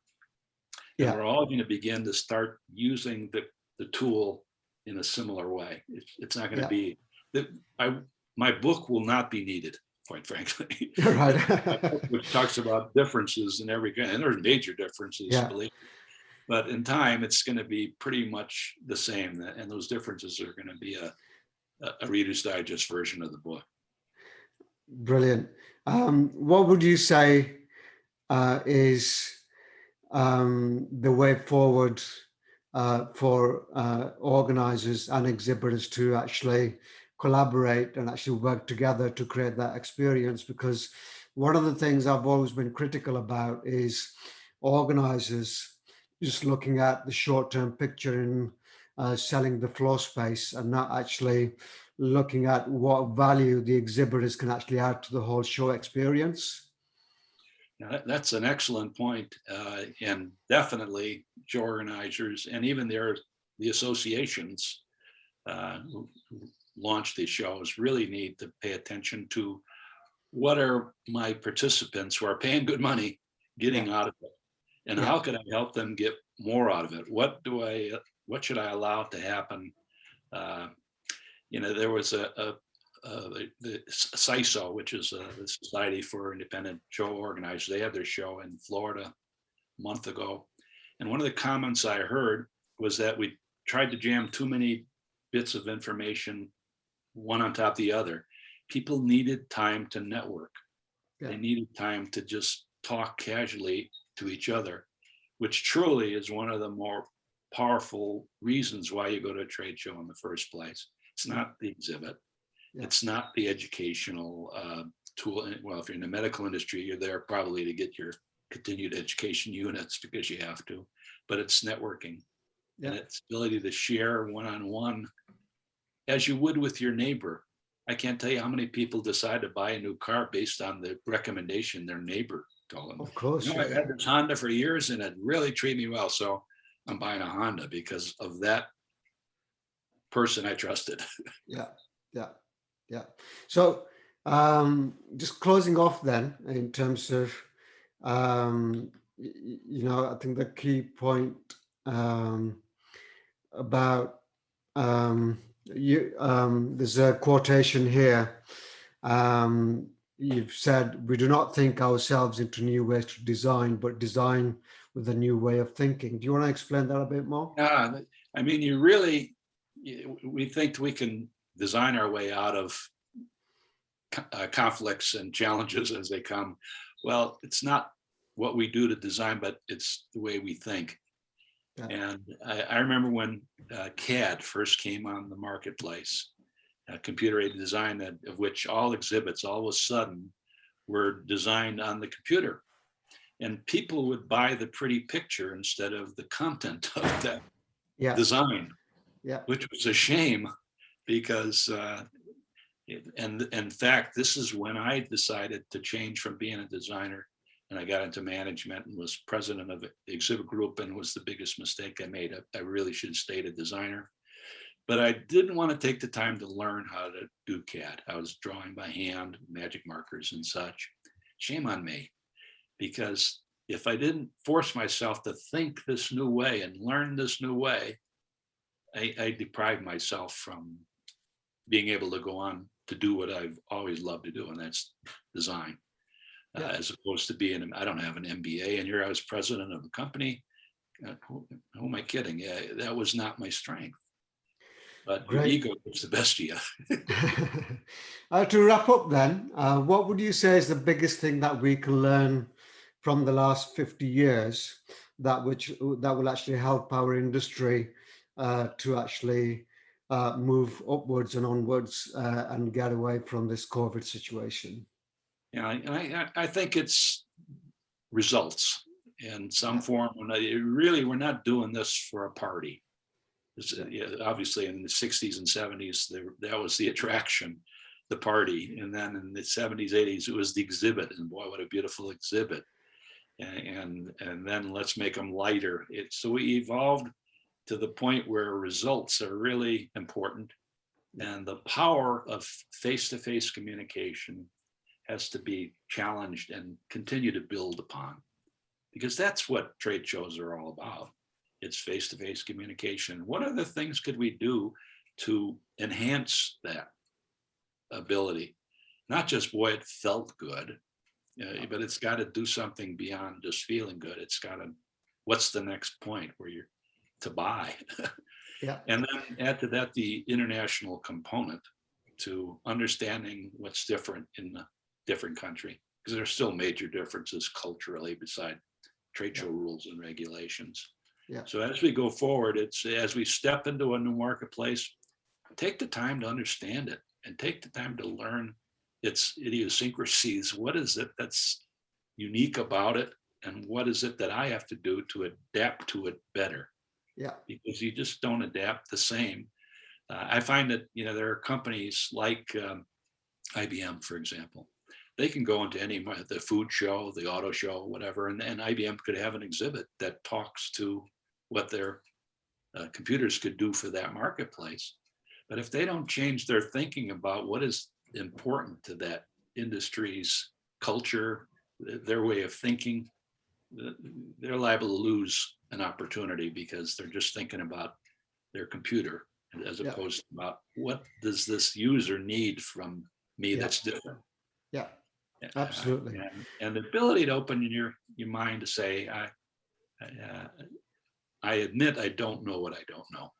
And we're all going to begin to start using the tool in a similar way. It's not going to be that my book will not be needed, quite frankly. Right. Which talks about differences in every kind, and there's major differences, believe me. But in time, it's going to be pretty much the same, and those differences are going to be a Reader's Digest version of the book. Brilliant. What would you say is the way forward for organizers and exhibitors to actually collaborate and actually work together to create that experience? Because one of the things I've always been critical about is organizers just looking at the short-term picture and selling the floor space and not actually looking at what value the exhibitors can actually add to the whole show experience. Now, that's an excellent point, and definitely show organizers and even the associations who launch these shows really need to pay attention to what are my participants who are paying good money getting out of it, and how can I help them get more out of it? What should I allow to happen? There was the CISO, which is the Society for Independent Show Organizers. They had their show in Florida a month ago. And one of the comments I heard was that we tried to jam too many bits of information, one on top of the other. People needed time to network. They needed time to just talk casually to each other, which truly is one of the more powerful reasons why you go to a trade show in the first place. It's not the exhibit. It's not the educational tool. Well, if you're in the medical industry, you're there probably to get your continued education units because you have to, but it's networking and it's ability to share one-on-one as you would with your neighbor. I can't tell you how many people decide to buy a new car based on the recommendation their neighbor Told him, Of course, I've had this Honda for years and it really treated me well. So I'm buying a Honda because of that person I trusted. yeah, yeah, yeah. So just closing off then, in terms of, I think the key point um, about there's a quotation here. Um, you've said, we do not think ourselves into new ways to design, but design with a new way of thinking. Do you want to explain that a bit more? Yeah, I mean, we think we can design our way out of conflicts and challenges as they come. Well, it's not what we do to design, but it's the way we think. Yeah. And I remember when CAD first came on the marketplace, computer-aided design, of which all exhibits all of a sudden were designed on the computer. And people would buy the pretty picture instead of the content of that design, which was a shame because, and in fact, this is when I decided to change from being a designer, and I got into management and was president of the exhibit group, and was the biggest mistake I made. I really should have stayed a designer, but I didn't want to take the time to learn how to do CAD. I was drawing by hand, magic markers and such. Shame on me, because if I didn't force myself to think this new way and learn this new way, I deprived myself from being able to go on to do what I've always loved to do, and that's design. As opposed to being, I don't have an MBA, and here I was president of a company. Who am I kidding? Yeah, that was not my strength. But your ego is the best of you. To wrap up then, what would you say is the biggest thing that we can learn from the last 50 years that will actually help our industry to actually move upwards and onwards and get away from this COVID situation? Yeah, I think it's results in some form. We're not doing this for a party. Obviously, in the 60s and 70s, that was the attraction, the party. And then in the 70s, 80s, it was the exhibit. And boy, what a beautiful exhibit. And then let's make them lighter. So we evolved to the point where results are really important. And the power of face-to-face communication has to be challenged and continue to build upon, because that's what trade shows are all about. It's face-to-face communication. What other things could we do to enhance that ability? Not just, boy, it felt good, but it's got to do something beyond just feeling good. It's got to, what's the next point where you're to buy? And then add to that the international component to understanding what's different in the different country, because there's still major differences culturally beside trade show rules and regulations. So as we go forward, it's as we step into a new marketplace, take the time to understand it and take the time to learn its idiosyncrasies. What is it that's unique about it, and what is it that I have to do to adapt to it better? Because you just don't adapt the same. I find that there are companies like IBM, for example. They can go into the food show, the auto show, whatever, and IBM could have an exhibit that talks to what their computers could do for that marketplace. But if they don't change their thinking about what is important to that industry's culture, their way of thinking, they're liable to lose an opportunity because they're just thinking about their computer as opposed to about what does this user need from me that's different. Absolutely. And the ability to open your mind to say, I admit I don't know what I don't know.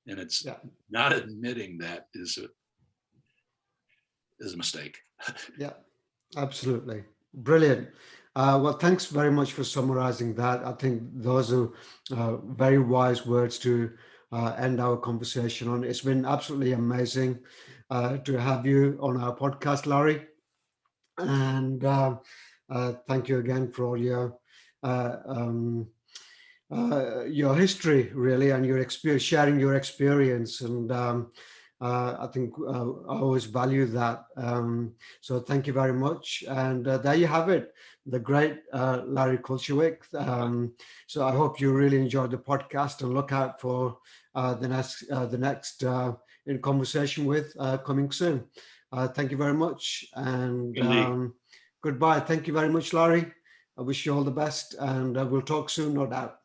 And it's not admitting that is a mistake. Absolutely. Brilliant. Well, thanks very much for summarizing that. I think those are very wise words to end our conversation on. It's been absolutely amazing to have you on our podcast, Larry. And thank you again for all your history, really, and your experience, sharing your experience. And I think I always value that. So thank you very much. And there you have it. the great Larry Kulchawik. So I hope you really enjoyed the podcast and look out for the next in conversation with coming soon. Thank you very much, and goodbye. Thank you very much, Larry. I wish you all the best, and we'll talk soon, no doubt.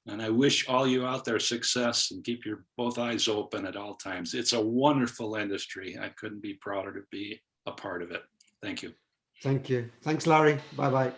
And I wish all you out there success, and keep your both eyes open at all times. It's a wonderful industry. I couldn't be prouder to be a part of it. Thank you. Thank you. Thanks, Larry. Bye-bye.